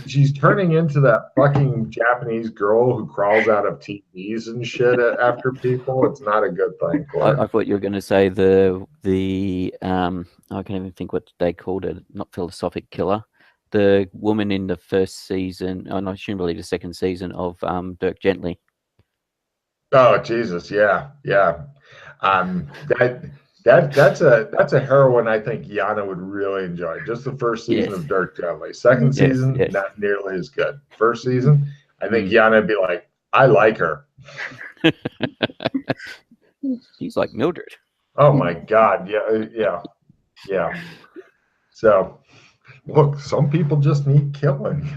she's turning into that fucking Japanese girl who crawls out of TVs and shit after people. It's not a good thing for her. I thought you were going to say the I can't even think what they called it. Not philosophic killer. The woman in the first season, and I shouldn't believe the second season of Dirk Gently. Oh Jesus, yeah. That's a heroine I think Yana would really enjoy. Just the first season of Dirk Gently. Second season, not nearly as good. First season, I think Yana would be like, I like her. He's like Mildred. Oh my God, yeah. So, look, some people just need killing.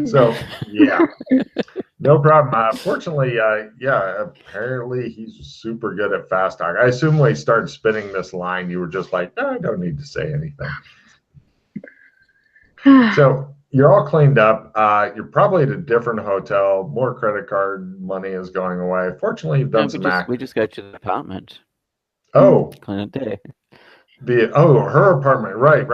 So, yeah. No problem. Fortunately, apparently he's super good at fast talk. I assume when he started spinning this line, you were just like, I don't need to say anything. So you're all cleaned up. You're probably at a different hotel. More credit card money is going away. Fortunately, you've done some acting. We just go to the apartment. Oh, clean it there. Her apartment, right.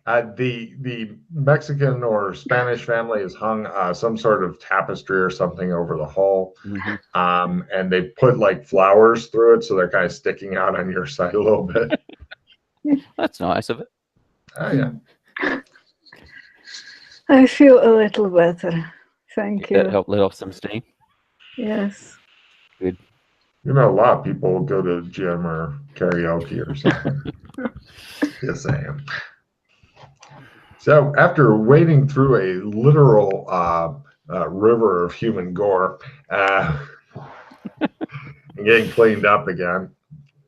The Mexican or Spanish family has hung some sort of tapestry or something over the hall, and they put like flowers through it, so they're kind of sticking out on your side a little bit. That's nice of it. Oh yeah. I feel a little better. Thank you. That helped let off some steam. Yes. Good. You know, a lot of people go to the gym or karaoke or something. Just saying. So after wading through a literal river of human gore and getting cleaned up again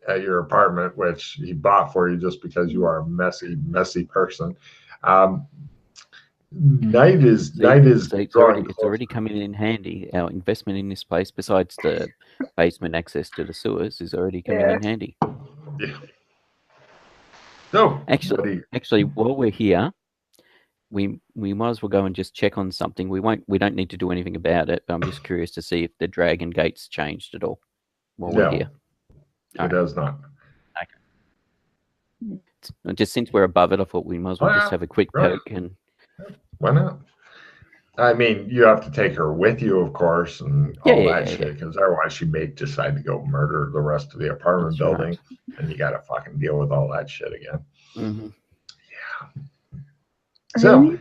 at your apartment, which he bought for you just because you are a messy person. Night is it's already coming in handy. Our investment in this place, besides the basement access to the sewers, is already coming in handy. Yeah. So actually, while we're here, we might as well go and just check on something. We don't need to do anything about it, but I'm just curious to see if the Dragon Gate's changed at all while we're here. It does not. Okay. Just since we're above it, I thought we might as well just have a quick poke and. Why not? I mean, you have to take her with you, of course, and all that shit, because otherwise she may decide to go murder the rest of the apartment building, and you got to fucking deal with all that shit again. Mm-hmm. Yeah. So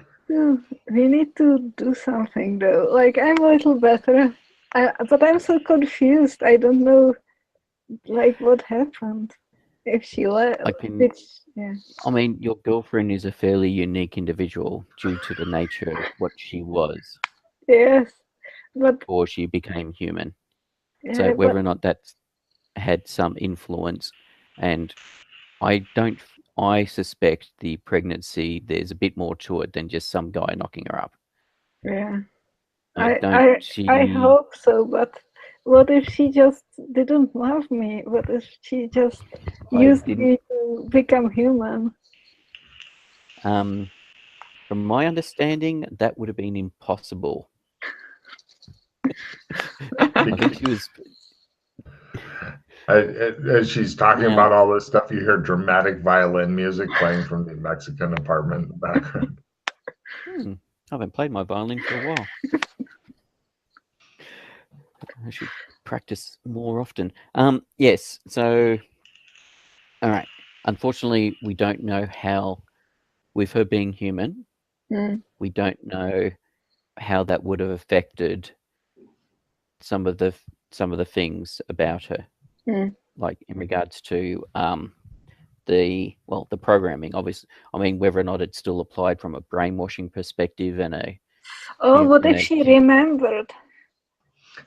we need to do something though. Like, I'm a little better, but I'm so confused. I don't know, like, what happened. If she left, I mean, your girlfriend is a fairly unique individual due to the nature of what she was. Yes, but or she became human. So whether or not that's had some influence, and I suspect the pregnancy, there's a bit more to it than just some guy knocking her up. Yeah, I hope so, but what if she just didn't love me? What if she just used me to become human? From my understanding, that would have been impossible. I think she was. As she's talking about all this stuff, you hear dramatic violin music playing from the Mexican apartment in the background. I haven't played my violin for a while. I should practice more often. Yes, so, all right. Unfortunately, we don't know how, with her being human, we don't know how that would have affected some of the things about her. like in regards to the programming. Obviously, I mean whether or not it's still applied from a brainwashing perspective and a what if she remembered?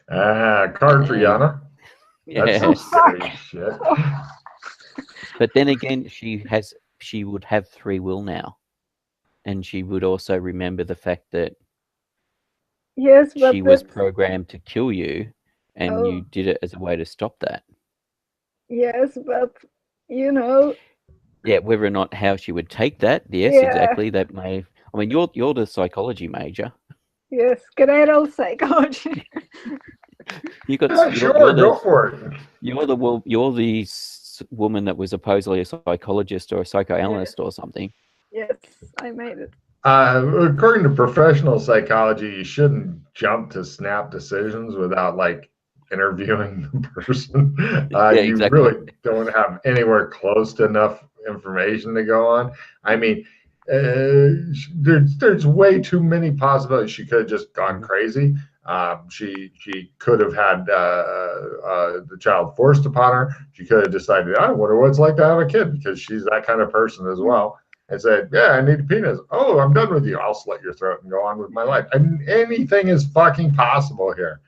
Card for Yana. That's some yes. scary shit. But then again, she would have free will now, and she would also remember the fact that Yes, but she was programmed to kill you, and you did it as a way to stop that. Yes, but you know. Yeah, whether or not how she would take that, yes, Yeah. exactly. That may. I mean, you're the psychology major. Yes, can I roll psychology? Sure, go for it. You're the woman that was supposedly a psychologist or a psychoanalyst or something. Yes, I made it. According to professional psychology, you shouldn't jump to snap decisions without like interviewing the person. You exactly. really don't have anywhere close to enough information to go on. I mean, there's way too many possibilities. She could have just gone crazy. She could have had the child forced upon her. She could have decided, I wonder what it's like to have a kid, because she's that kind of person as well. And said, yeah, I need a penis. Oh, I'm done with you. I'll slit your throat and go on with my life. I mean, anything is fucking possible here.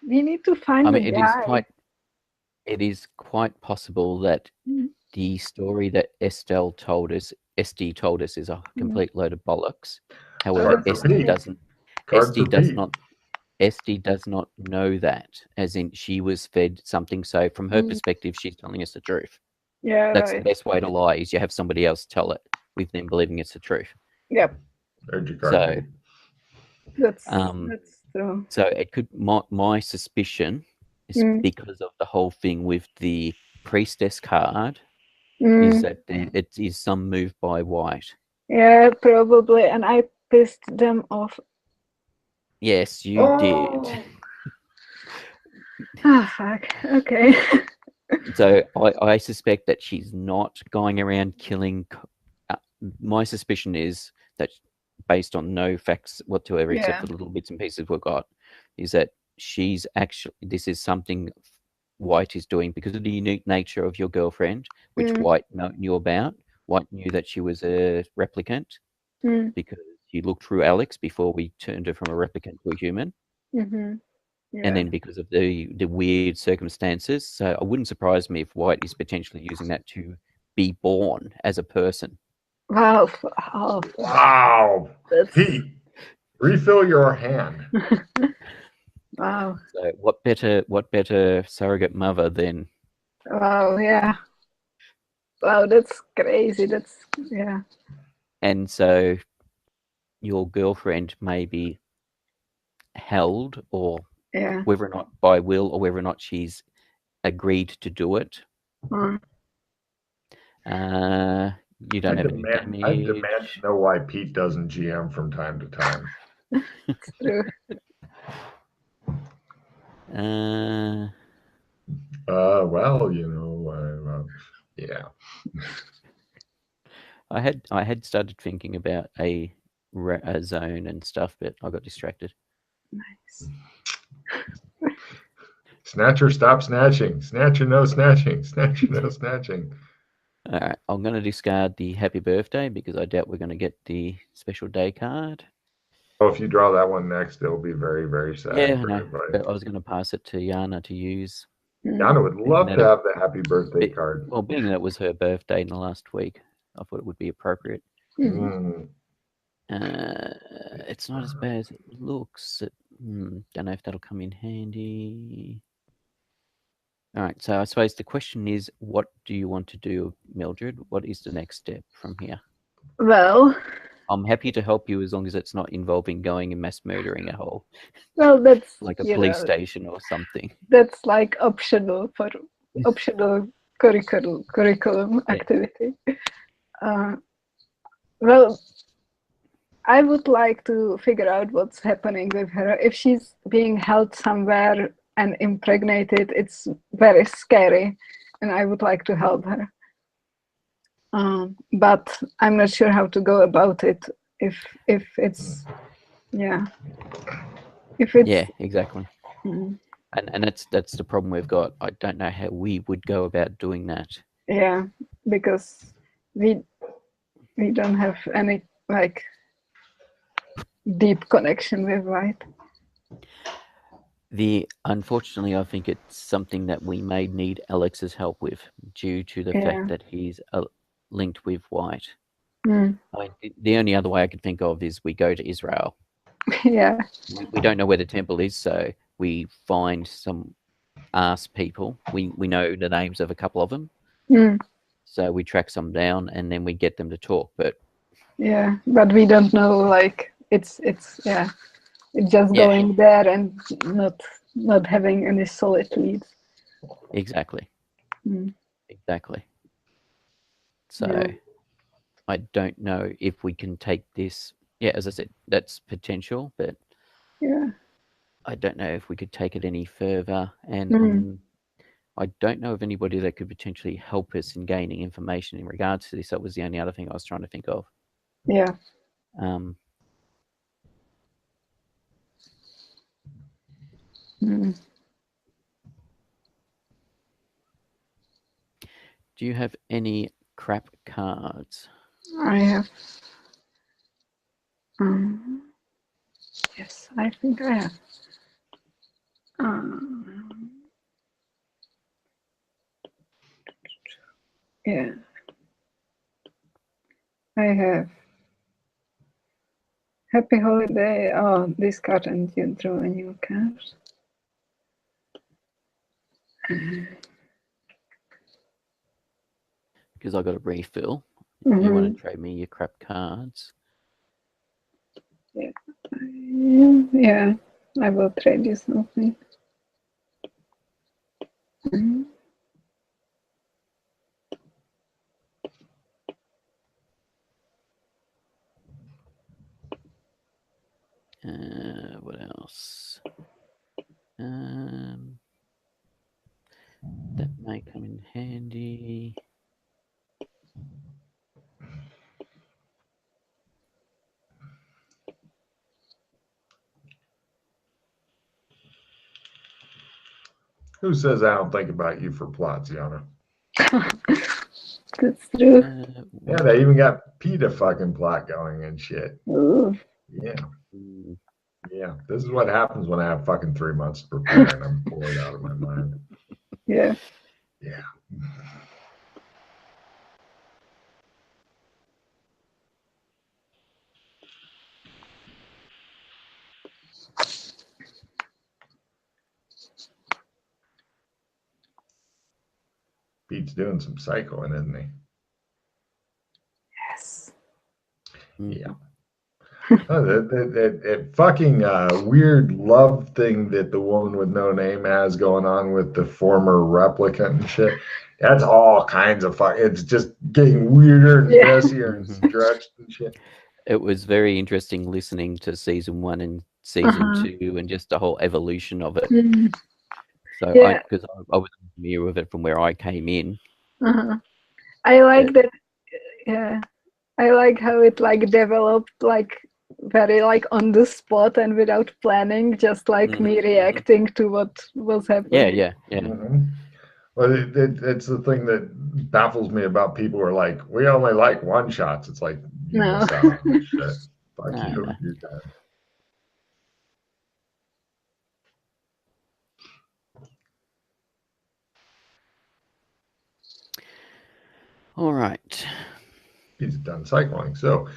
We need to find it is quite possible that the story that Estelle told us, Esty told us, is a complete load of bollocks. However, Esty does not know that, as in she was fed something. So from her perspective, she's telling us the truth. Yeah, that's the best way to lie, is you have somebody else tell it with them believing it's the truth. Yep. So that's true. So it could. My suspicion is because of the whole thing with the priestess card, is that it is some move by White. Yeah, probably, and I pissed them off. Yes, you did. Oh, fuck. Okay. So I suspect that she's not going around killing. My suspicion is that, based on no facts whatsoever, except for the little bits and pieces we've got, is that she's actually, this is something White is doing because of the unique nature of your girlfriend, which White knew about. White knew that she was a replicant because he looked through Alex before we turned her from a replicant to a human. And then because of the weird circumstances. So it wouldn't surprise me if White is potentially using that to be born as a person. Wow. Wow. Pete, refill your hand. Wow. So what better surrogate mother than... Wow, yeah. Wow, that's crazy. And so your girlfriend may be held, or whether or not by will, or whether or not she's agreed to do it. You don't have any damage. I demand to know why Pete doesn't GM from time to time. It's true. Well, yeah. I had started thinking about a zone and stuff, but I got distracted. Nice. Snatcher, stop snatching. Snatcher, no snatching. Snatcher, no snatching. All right, I'm going to discard the happy birthday because I doubt we're going to get the special day card. Oh, if you draw that one next, it'll be very, very sad. Yeah, I know. But I was going to pass it to Yana to use. Yana would love to have the happy birthday card. Well, being that it was her birthday in the last week, I thought it would be appropriate. It's not as bad as it looks. Don't know if that'll come in handy. All right, so I suppose the question is, what do you want to do, Mildred? What is the next step from here? Well, I'm happy to help you as long as it's not involving going and mass murdering a whole. Well, that's like a police station or something. That's like optional curriculum activity. Well, I would like to figure out what's happening with her. If she's being held somewhere and impregnated, it's very scary, and I would like to help her. But I'm not sure how to go about it. If it's yeah, exactly. And that's the problem we've got. I don't know how we would go about doing that. Yeah, because we don't have any like deep connection with White. Unfortunately, I think it's something that we may need Alex's help with, due to the Yeah. fact that he's linked with White. Mm. I mean, the only other way I could think of is we go to Israel. Yeah. We don't know where the temple is, so we find some people. We know the names of a couple of them, Mm. so we track some down and then we get them to talk. But Yeah, but we don't know, like it's yeah, it's just Yeah. going there and not having any solid leads. exactly, Mm. exactly. So Yeah. I don't know if we can take this. Yeah, as I said, that's potential, but Yeah. I don't know if we could take it any further. And Mm. I don't know of anybody that could potentially help us in gaining information in regards to this. That was the only other thing I was trying to think of. Yeah. Um, Mm. do you have any crap cards? I have. Yes, I think I have. Yeah. I have. Happy holiday. Oh, this card, and you draw a new card. Because I got a refill. If you want to trade me your crap cards. Yeah, I will trade you something. What else? That may come in handy. Who says I don't think about you for plots, Yana? That's true. Yeah, they even got PETA fucking plot going and shit. Ooh. Yeah. Yeah. This is what happens when I have fucking 3 months to prepare and I'm bored out of my mind. Yeah. Yeah. Pete's doing some cycling, isn't he? Yes. Yeah. That fucking weird love thing that the woman with no name has going on with the former replicant and shit. That's all kinds of fuck. It's just getting weirder and messier and stretched and shit. It was very interesting listening to season 1 and season 2 and just the whole evolution of it. So Yeah. because I was familiar with it from where I came in. I like that. Yeah, I like how it like developed like very like on the spot and without planning, just like me reacting to what was happening. Yeah. Well, it's the thing that baffles me about people who are like, we only like one shots. It's like, you No. miss out on this shit. Fuck No, you. no. You're done. All right. He's done cycling. So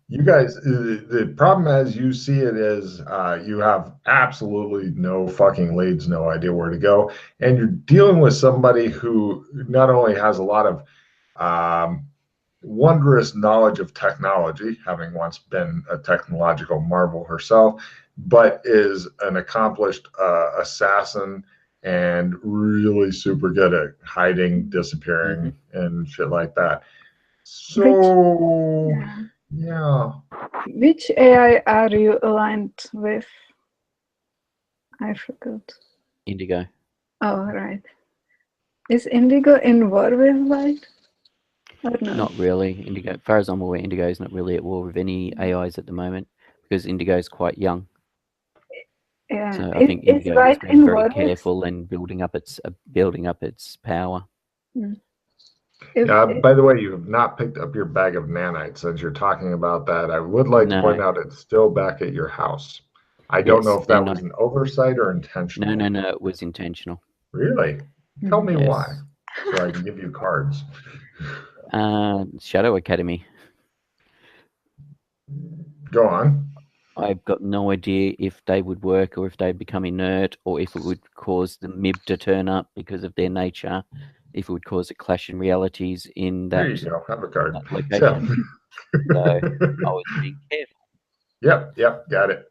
you guys, the problem as you see it is you have absolutely no fucking leads, no idea where to go. And you're dealing with somebody who not only has a lot of wondrous knowledge of technology, having once been a technological marvel herself, but is an accomplished assassin and really super good at hiding, disappearing, and shit like that. So, yeah. Which AI are you aligned with? I forgot. Indigo. Oh, right. Is Indigo in war with White? Or no? Not really. Indigo, as far as I'm aware, Indigo is not really at war with any AIs at the moment because Indigo is quite young. Yeah. Yeah, So I think it's Indigo is right being in very orbit. careful and building up its power. By the way, you have not picked up your bag of nanites. Since you're talking about that, I would like to point No. out it's still back at your house. I don't know Yes, if that and was an oversight or intentional. no, it was intentional. Really? Tell me Yes. why, so I can give you cards. Shadow Academy. Go on. I've got no idea if they would work or if they'd become inert or if it would cause the MIB to turn up because of their nature, if it would cause a clash in realities in There that, you go. Have a card. that location. So I was being careful. Yep, got it.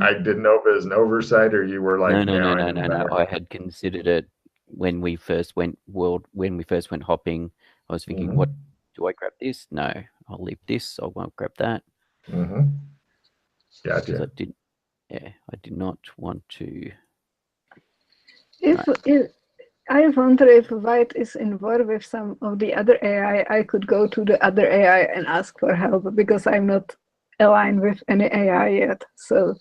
I didn't know if it was an oversight or you were like, No. I had considered it when we first went hopping. I was thinking, what do I grab this? No, I'll leave this. I won't grab that. Gotcha. Because I did not want to. If I wonder if White is involved with some of the other AI, I could go to the other AI and ask for help because I'm not aligned with any AI yet. So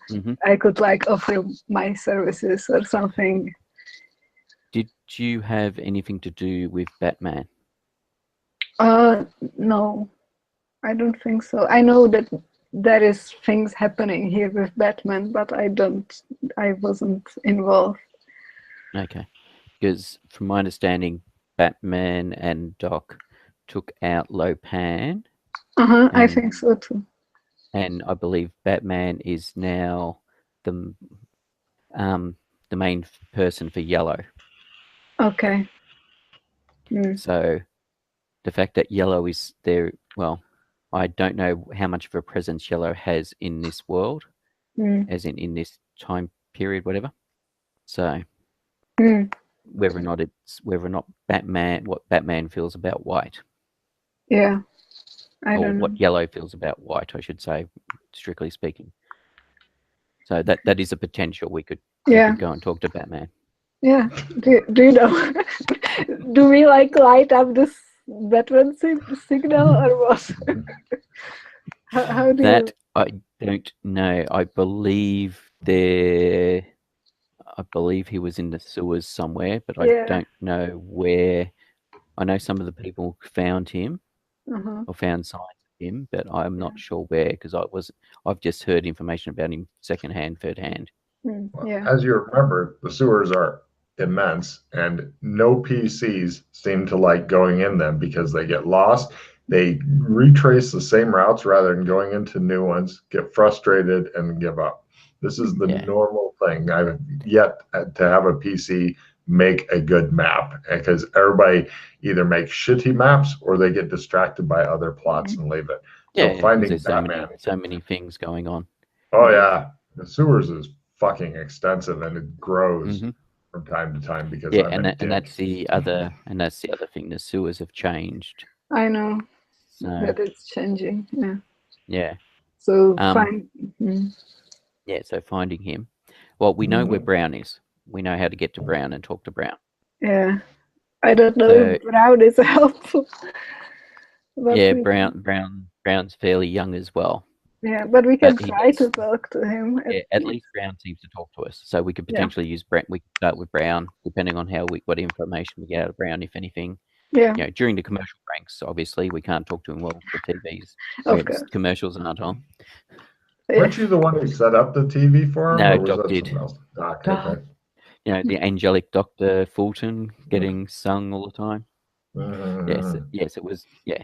I could like offer my services or something. Did you have anything to do with Batman? No, I don't think so. I know that there is things happening here with Batman, but I wasn't involved. Okay. Because from my understanding, Batman and Doc took out Lopan. I think so too. And I believe Batman is now the main person for Yellow. Okay. So the fact that Yellow is there, well, I don't know how much of a presence Yellow has in this world, as in this time period, whatever. So whether or not what Batman feels about White. Yeah. I don't know. What Yellow feels about White, I should say, strictly speaking. So that is a potential. We could go and talk to Batman. Yeah. Do you know? Do we like light up this Batman signal or what? How do that I don't know. I believe he was in the sewers somewhere, but I don't know where. I know some of the people found him or found signs of him, but I'm not sure where because I've just heard information about him secondhand, third hand. As you remember, the sewers are immense and no PCs seem to like going in them because they get lost. They retrace the same routes rather than going into new ones, get frustrated and give up. This is the normal thing. I've yet to have a PC make a good map because everybody either makes shitty maps or they get distracted by other plots and leave it. Yeah, so finding there's Batman, so many things going on. Oh yeah, the sewers is fucking extensive and it grows from time to time because that's the other thing. The sewers have changed. I know that it's changing. Yeah. So so finding him. Well, we know where Brown is. We know how to get to Brown and talk to Brown. Yeah, I don't know if Brown is helpful. Brown's fairly young as well. Yeah, but we can try to talk to him. At least Brown seems to talk to us, so we could potentially use Brown. We could start with Brown, depending on what information we get out of Brown, if anything. Yeah. During the commercial breaks, obviously we can't talk to him while the TVs, commercials aren't on. Weren't you the one who set up the TV for him? No, or was Doc that did. Doc, okay. The angelic Dr. Fulton getting sung all the time. Yes, it was. Yeah,